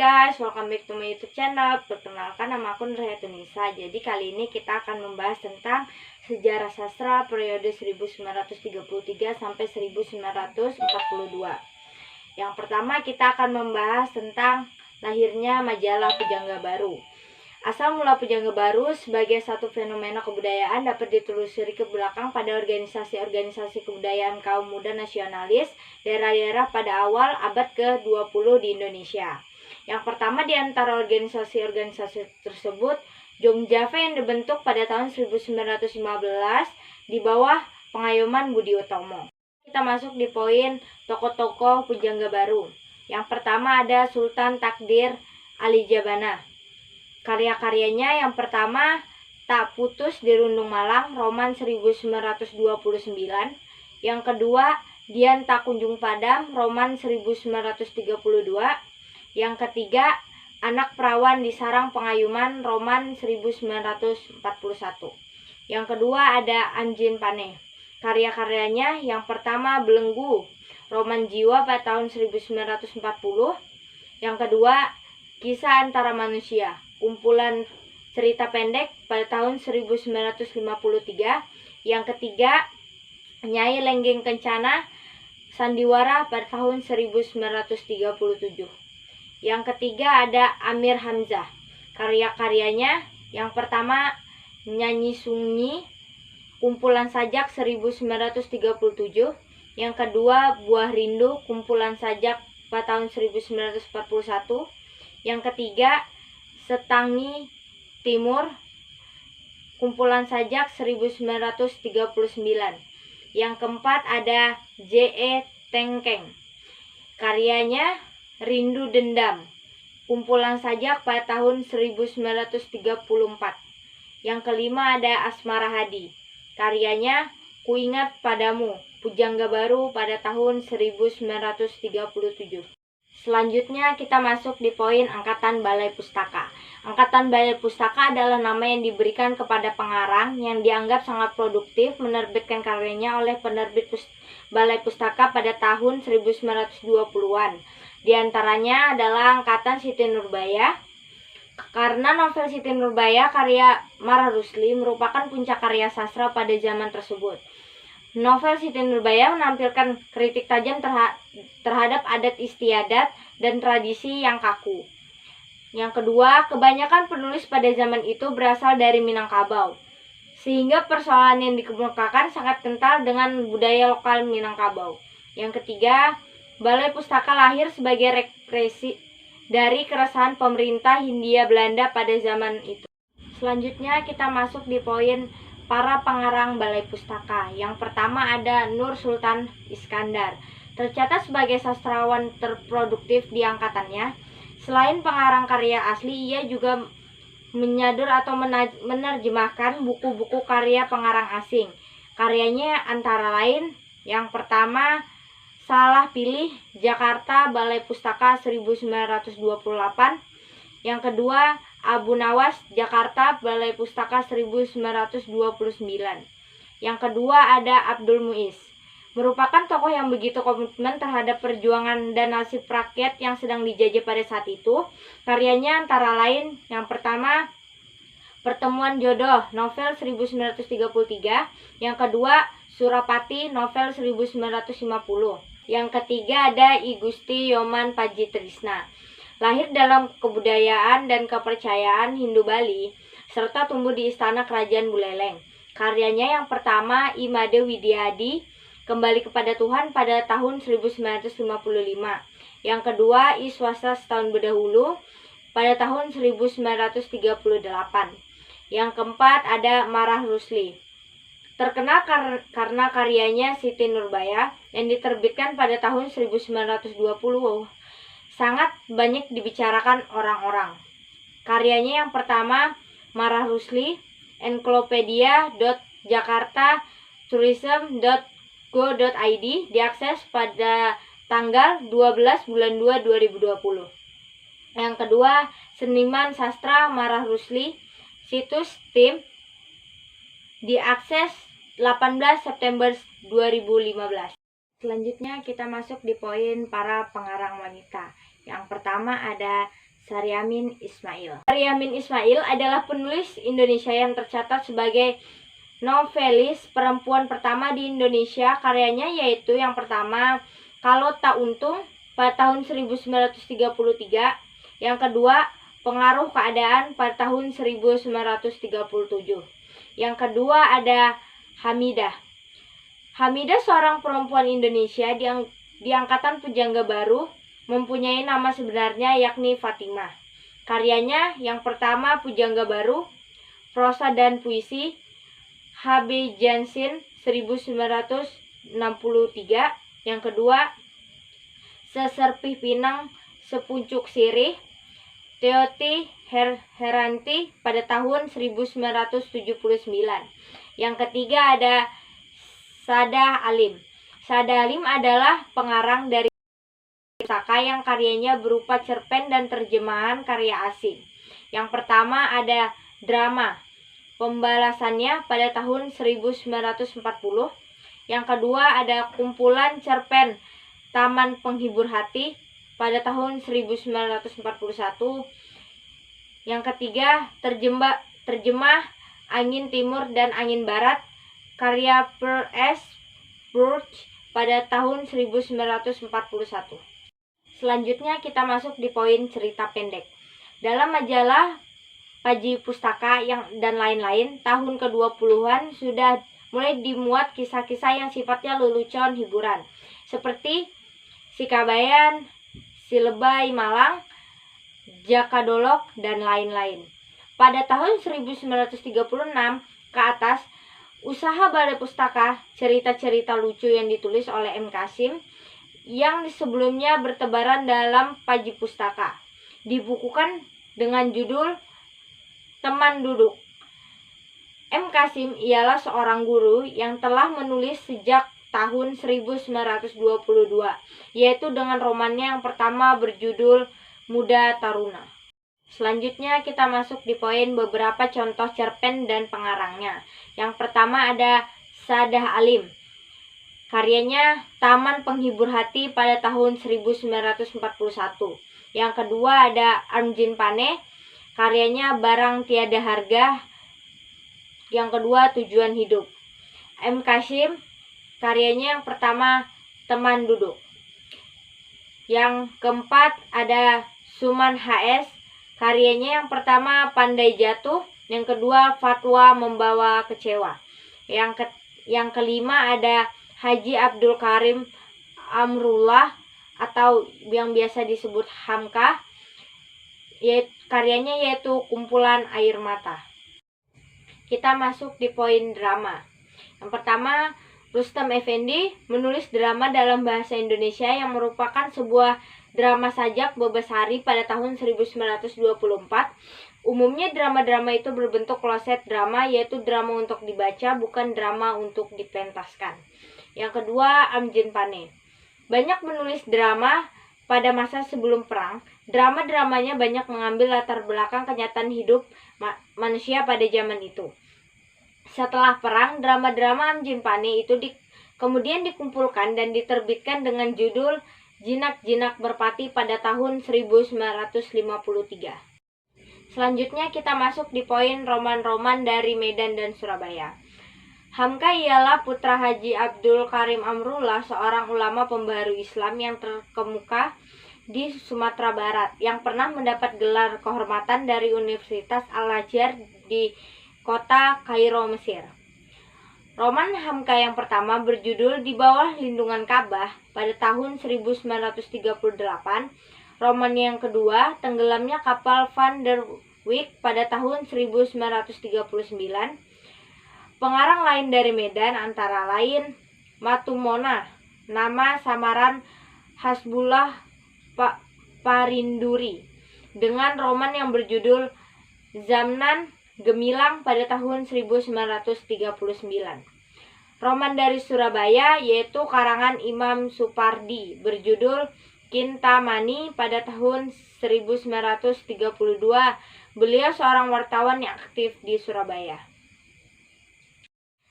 guys, welcome back to my YouTube channel. Perkenalkan, nama aku Nurhayatunisa. Jadi kali ini kita akan membahas tentang sejarah sastra periode 1933 sampai 1942. Yang pertama kita akan membahas tentang lahirnya majalah Pujangga Baru. Asal mula Pujangga Baru sebagai satu fenomena kebudayaan dapat ditelusuri ke belakang pada organisasi-organisasi kebudayaan kaum muda nasionalis daerah-daerah pada awal abad ke-20 di Indonesia. Yang pertama di antara organisasi-organisasi tersebut, Jongjave yang dibentuk pada tahun 1915 di bawah pengayoman Budi Utomo. Kita masuk di poin tokoh-tokoh Pujangga Baru. Yang pertama ada Sultan Takdir Ali Jabana. Karya-karyanya yang pertama, Tak Putus di Rundung Malang, roman 1929. Yang kedua, Dian Tak Kunjung Padam, roman 1932. Yang ketiga, Anak Perawan di Sarang Pengayuman, roman 1941. Yang kedua ada Anjin Paneh. Karya-karyanya yang pertama, Belenggu, roman jiwa pada tahun 1940. Yang kedua, Kisah Antara Manusia, kumpulan cerita pendek pada tahun 1953. Yang ketiga, Nyai Lenggeng Kencana Sandiwara pada tahun 1937. Yang ketiga ada Amir Hamzah. Karya-karyanya yang pertama, Nyanyi Sunyi, kumpulan sajak 1937. Yang kedua, Buah Rindu, kumpulan sajak pada tahun 1941. Yang ketiga, Setangi Timur, kumpulan sajak 1939. Yang keempat ada J.E. Tengkeng. Karyanya Rindu Dendam, kumpulan sajak pada tahun 1934. Yang kelima ada Asmara Hadi. Karyanya Kuingat Padamu, Pujangga Baru pada tahun 1937. Selanjutnya kita masuk di poin Angkatan Balai Pustaka. Angkatan Balai Pustaka adalah nama yang diberikan kepada pengarang yang dianggap sangat produktif menerbitkan karyanya oleh penerbit Balai Pustaka pada tahun 1920-an. Di antaranya adalah Angkatan Siti Nurbaya. Karena novel Siti Nurbaya karya Marah Rusli merupakan puncak karya sastra pada zaman tersebut. Novel Siti Nurbaya menampilkan kritik tajam terhadap adat istiadat dan tradisi yang kaku. Yang kedua, kebanyakan penulis pada zaman itu berasal dari Minangkabau, sehingga persoalan yang dikemukakan sangat kental dengan budaya lokal Minangkabau. Yang ketiga, Balai Pustaka lahir sebagai represi dari keresahan pemerintah Hindia Belanda pada zaman itu. Selanjutnya kita masuk di poin para pengarang Balai Pustaka. Yang pertama ada Nur Sultan Iskandar. Tercatat sebagai sastrawan terproduktif di angkatannya. Selain pengarang karya asli, ia juga menyadur atau menerjemahkan buku-buku karya pengarang asing. Karyanya antara lain, yang pertama, Salah Pilih, Jakarta, Balai Pustaka 1928. Yang kedua, Abu Nawas, Jakarta, Balai Pustaka 1929. Yang kedua ada Abdul Muiz. Merupakan tokoh yang begitu komitmen terhadap perjuangan dan nasib rakyat yang sedang dijajah pada saat itu. Karyanya antara lain, yang pertama, Pertemuan Jodoh, novel 1933. Yang kedua, Surapati, novel 1950. Yang ketiga ada I Gusti Yoman Pajitrisna. Lahir dalam kebudayaan dan kepercayaan Hindu Bali, serta tumbuh di istana kerajaan Buleleng. Karyanya yang pertama, I Made Widyadi, Kembali Kepada Tuhan pada tahun 1955. Yang kedua, I Swasta Setahun Berdahulu pada tahun 1938. Yang keempat ada Marah Rusli. Terkenal karena karyanya Siti Nurbaya yang diterbitkan pada tahun 1920. Sangat banyak dibicarakan orang-orang. Karyanya yang pertama, Marah Rusli, Encyclopedia.Jakarta Tourism.go.id, diakses pada tanggal 12 bulan 2 2020. Yang kedua, Seniman Sastra Marah Rusli, situs Tim, diakses 18 September 2015. Selanjutnya kita masuk di poin para pengarang wanita. Yang pertama ada Saryamin Ismail. Saryamin Ismail adalah penulis Indonesia yang tercatat sebagai novelis perempuan pertama di Indonesia. Karyanya yaitu yang pertama, Kalau Tak Untung pada tahun 1933, yang kedua, Pengaruh Keadaan pada tahun 1937. Yang kedua ada Hamidah. Hamidah seorang perempuan Indonesia di angkatan Pujangga Baru, mempunyai nama sebenarnya yakni Fatimah. Karyanya yang pertama Pujangga Baru, prosa dan puisi, H.B. Jansin 1963. Yang kedua, Seserpih Pinang Sepucuk Sirih, Teoti Heranti pada tahun 1979. Yang ketiga ada Sadah Alim. Sadah Alim adalah pengarang dari pustaka yang karyanya berupa cerpen dan terjemahan karya asing. Yang pertama ada drama Pembalasannya pada tahun 1940. Yang kedua ada kumpulan cerpen Taman Penghibur Hati pada tahun 1941. Yang ketiga terjemah Angin Timur dan Angin Barat karya Per S. Burch pada tahun 1941. Selanjutnya kita masuk di poin cerita pendek. Dalam majalah Paji Pustaka dan lain-lain, tahun ke-20-an sudah mulai dimuat kisah-kisah yang sifatnya lelucon hiburan, seperti Si Kabayan, Si Lebay Malang, Jakadolok, dan lain-lain. Pada tahun 1936 ke atas, usaha Balai Pustaka, cerita-cerita lucu yang ditulis oleh M. Kasim, yang sebelumnya bertebaran dalam Paji Pustaka, dibukukan dengan judul Teman Duduk. M. Kasim ialah seorang guru yang telah menulis sejak tahun 1922, yaitu dengan romannya yang pertama berjudul Muda Taruna. Selanjutnya kita masuk di poin beberapa contoh cerpen dan pengarangnya. Yang pertama ada Sadah Alim. Karyanya Taman Penghibur Hati pada tahun 1941. Yang kedua ada Arjin Pane. Karyanya Barang Tiada Harga. Yang kedua Tujuan Hidup. M. Kasim. Karyanya yang pertama Teman Duduk. Yang keempat ada Suman HS. Karyanya yang pertama Pandai Jatuh. Yang kedua Fatwa Membawa Kecewa. Yang kelima ada Haji Abdul Karim Amrullah atau yang biasa disebut Hamka. Karyanya yaitu Kumpulan Air Mata. Kita masuk di poin drama. Yang pertama, Rustam Effendi menulis drama dalam bahasa Indonesia yang merupakan sebuah drama sajak Bebasari pada tahun 1924. Umumnya drama-drama itu berbentuk kloset drama, yaitu drama untuk dibaca, bukan drama untuk dipentaskan. Yang kedua, Arjin Pane. Banyak menulis drama pada masa sebelum perang. Drama-dramanya banyak mengambil latar belakang kenyataan hidup manusia pada zaman itu. Setelah perang, drama-drama Arjin Pane itu kemudian dikumpulkan dan diterbitkan dengan judul Jinak-Jinak Merpati pada tahun 1953. Selanjutnya kita masuk di poin roman-roman dari Medan dan Surabaya. Hamka ialah putra Haji Abdul Karim Amrullah, seorang ulama pembaharu Islam yang terkemuka di Sumatera Barat, yang pernah mendapat gelar kehormatan dari Universitas Al-Azhar di kota Kairo, Mesir. Roman Hamka yang pertama berjudul Di Bawah Lindungan Ka'bah pada tahun 1938. Roman yang kedua Tenggelamnya Kapal Van der Wijk pada tahun 1939. Pengarang lain dari Medan antara lain Matumona, nama samaran Hasbullah Parinduri, dengan roman yang berjudul Zamnan Gemilang pada tahun 1939. Roman dari Surabaya yaitu karangan Imam Supardi berjudul Kintamani pada tahun 1932. Beliau seorang wartawan yang aktif di Surabaya.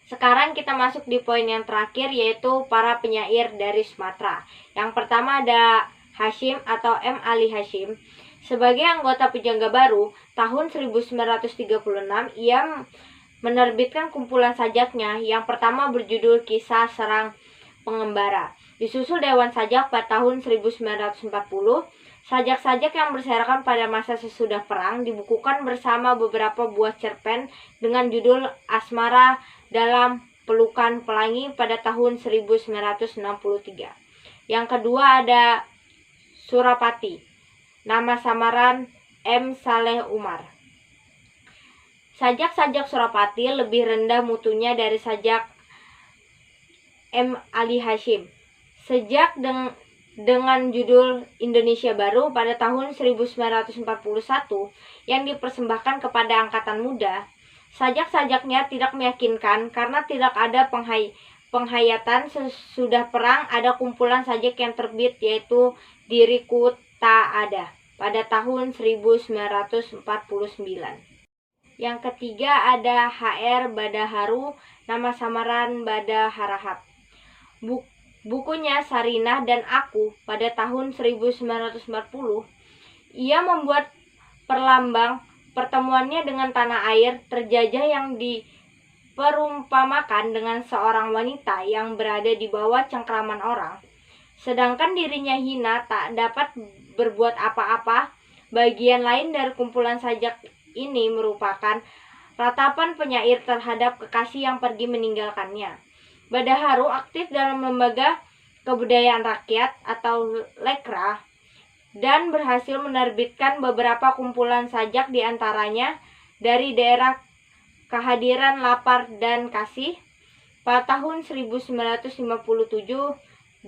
Sekarang kita masuk di poin yang terakhir, yaitu para penyair dari Sumatera. Yang pertama ada Hashim atau M. Ali Hashim. Sebagai anggota penjaga baru, tahun 1936 ia menerbitkan kumpulan sajaknya yang pertama berjudul Kisah Serang Pengembara. Disusul Dewan Sajak pada tahun 1940, sajak-sajak yang berserakan pada masa sesudah perang dibukukan bersama beberapa buah cerpen dengan judul Asmara dalam Pelukan Pelangi pada tahun 1963. Yang kedua ada Surapati, nama samaran M. Saleh Umar. Sajak-sajak Surapati lebih rendah mutunya dari sajak M. Ali Hashim. Sejak dengan judul Indonesia Baru pada tahun 1941 yang dipersembahkan kepada angkatan muda, sajak-sajaknya tidak meyakinkan karena tidak ada penghayatan. Sesudah perang ada kumpulan sajak yang terbit yaitu Diriku Tak Ada pada tahun 1949. Yang ketiga ada HR Badaharu, nama samaran Bada Harahap. Bukunya Sarinah dan Aku pada tahun 1940, ia membuat perlambang pertemuannya dengan tanah air terjajah yang diperumpamakan dengan seorang wanita yang berada di bawah cengkraman orang. Sedangkan dirinya hina tak dapat berbuat apa-apa. Bagian lain dari kumpulan sajak ini merupakan ratapan penyair terhadap kekasih yang pergi meninggalkannya. Badaharu aktif dalam lembaga kebudayaan rakyat atau Lekra dan berhasil menerbitkan beberapa kumpulan sajak diantaranya dari daerah Kehadiran Lapar dan Kasih pada tahun 1957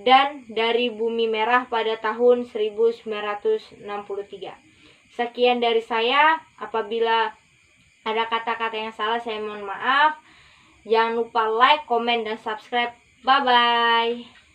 dan dari Bumi Merah pada tahun 1963. Sekian dari saya. Apabila ada kata-kata yang salah saya mohon maaf. Jangan lupa like, komen, dan subscribe. Bye-bye.